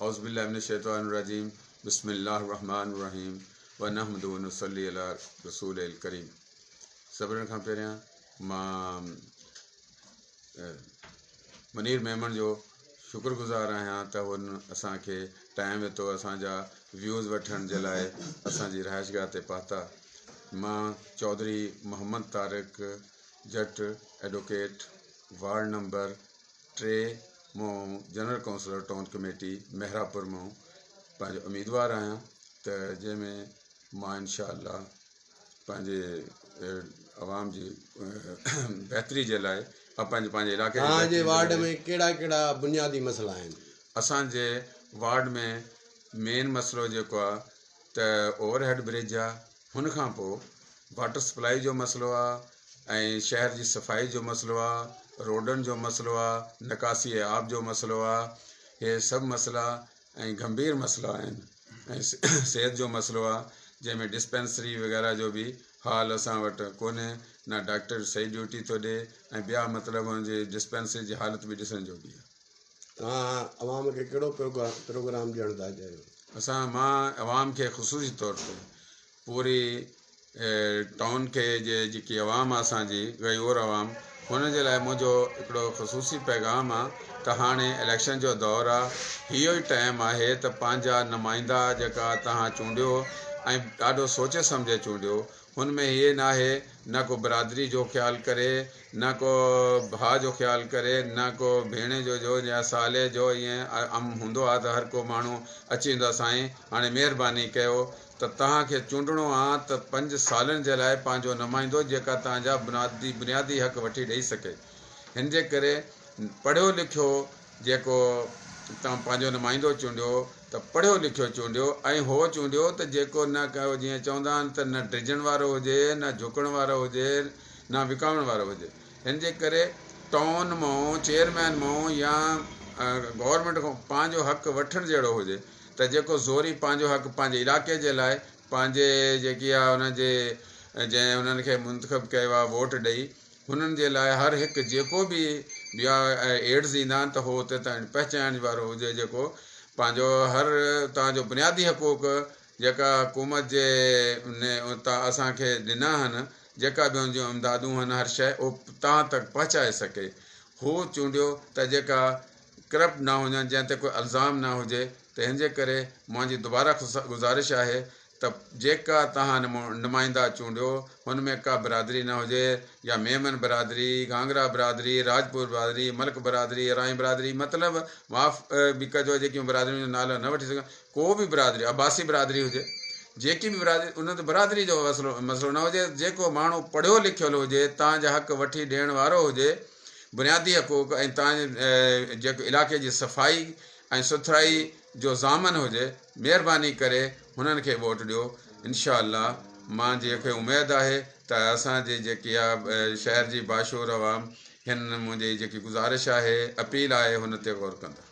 औज़ुबिल्लाहिमिनश्शैतानिर्रजीम बिस्मिल्लाहिर्रहमानिर्रहीम व नहमदुहु व नसल्ली अला रसूलिल करीम। सभिनी खां पहिरियां मां मनीर मेमन जो शुक्रगुज़ार आहियां त हुन असांखे टाइम ॾिनो, असांजा व्यूज़ वठण जे लाइ असांजी रहाइशगाह ते पहुता। मां चौधरी मोहम्मद तारिक जट एडवोकेट वार्ड नंबर 3 मां general councillor town committee Mehrabpur मां पंहिंजो उम्मीदवार आहियां त जंहिंमें मां इंशाअल्लाह पंहिंजे आवाम जी बहितरी जे लाइ पंहिंजे इलाइक़े जे वार्ड में कहिड़ा कहिड़ा बुनियादी मसइला आहिनि? असांजे वार्ड में मेन मसइलो जेको आहे त ओवरहेड ब्रिज आहे, हुन खां पोइ वाटर सप्लाई जो मसइलो आहे ऐं शहर जी सफ़ाई जो मसइलो आहे, रोडनि जो मसइलो आहे, निकासी आब जो मसइलो आहे। इहे सभु मसइला ऐं गंभीर मसइला आहिनि। ऐं सिहत जो मसइलो आहे जंहिंमें डिस्पेंसरी वग़ैरह जो बि हाल असां वटि कोन्हे, न डॉक्टर सही ड्यूटी थो ॾिए ऐं ॿिया मतिलबु हुनजी डिस्पेंसरी जी हालत बि ॾिसण जोॻी आहे। तव्हां अवाम खे कहिड़ो प्रोग्राम ॾियण था चाहियो? मां अवाम खे ख़ुशूसी तौर ते पूरी टाउन खे जेकी अवाम आहे असांजी गयूर अवाम, हुन जे लाइ मुंहिंजो हिकिड़ो ख़ुशूसी पैगाम आहे त हाणे इलेक्शन जो दौरु आहे। इहो ई टाइम आहे त पंहिंजा नुमाइंदा जेका तव्हां चूंडियो ऐं ॾाढो सोचे सम्झे चूंडियो, हुन में इहे न आहे न को बिरादरी जो ख़्यालु करे, न को भाउ जो ख़्यालु करे, न को भेण जो या साले जो। ईअं अम हूंदो आहे त हर को माण्हू अची वेंदो आहे, साईं हाणे महिरबानी कयो त तव्हांखे चूंडणो आहे त 5 सालनि जे लाइ पंहिंजो नुमाइंदो जेका तव्हांजा बुनियादी हक़ वठी ॾेई सघे। हिन जे करे पढ़ियो लिखियो जेको तव्हां पंहिंजो नुमाइंदो चूंडियो त पढ़ियो लिखियो चूंडियो ऐं हो चूंडियो त जेको न कयो, जीअं चवंदा आहिनि त न ड्रिजण वारो हुजे, न झुकण वारो हुजे, न विकामण वारो हुजे। हिन जे करे टाउन मां चेयरमैन मां या गवर्नमेंट खां पंहिंजो हक़ वठण जहिड़ो हुजे त जेको ज़ोरी पंहिंजो हक़ पंहिंजे इलाइक़े जे लाइ पंहिंजे जेकी आहे हुनजे जंहिं हुननि खे मुंतख़ब कयो आहे वोट ॾेई, हुननि जे लाइ हर हिकु जेको बि ॿिया एड्स ईंदा आहिनि त उहो हुते ताईं पहुचाइण वारो हुजे, जेको पंहिंजो हर तव्हांजो बुनियादी हक़ूक़ जेका हुकूमत जे उतां असांखे ॾिना आहिनि, जेका बि हुनजूं इमदादूं आहिनि, हर शइ उहो तव्हां तक पहुचाए सघे। हू चूंडियो त जेका करप्ट न हुजनि, जंहिं ते कोई इल्ज़ाम न हुजे। त हिन जे करे मुंहिंजी दुबारा गुज़ारिश आहे त जेका तव्हां नुमाइंदा चूंडियो हुन में का बिरादरी न हुजे, या मेमन बिरादरी, घांगरा बिरादरी, राजपुर बिरादरी, मलिक बिरादरी, राई बिरादरी, मतिलबु माफ़ बि कजो जेकियूं बिरादरियुनि जो नालो न वठी सघां, को बि बिरादरी, अब्बासी बिरादरी हुजे, जेकी बि बिरादरी, उन ते बिरादरी जो मसइलो न हुजे। जेको माण्हू पढ़ियो लिखियलु हुजे, तव्हांजा हक़ वठी ॾियण वारो हुजे, बुनियादी हक़ूक़ ऐं तव्हांजे जेको इलाइक़े जी सफ़ाई ऐं सुथराई जो ज़ामन हुजे, महिरबानी करे हुननि खे वोट ॾियो। इनशा अल्लाह मां जेके उमेदु आहे त असांजी जेकी आहे शहर जी बाशूर अवाम हिन मुंहिंजी जेकी गुज़ारिश आहे, अपील आहे, हुन ते गौर कंदा।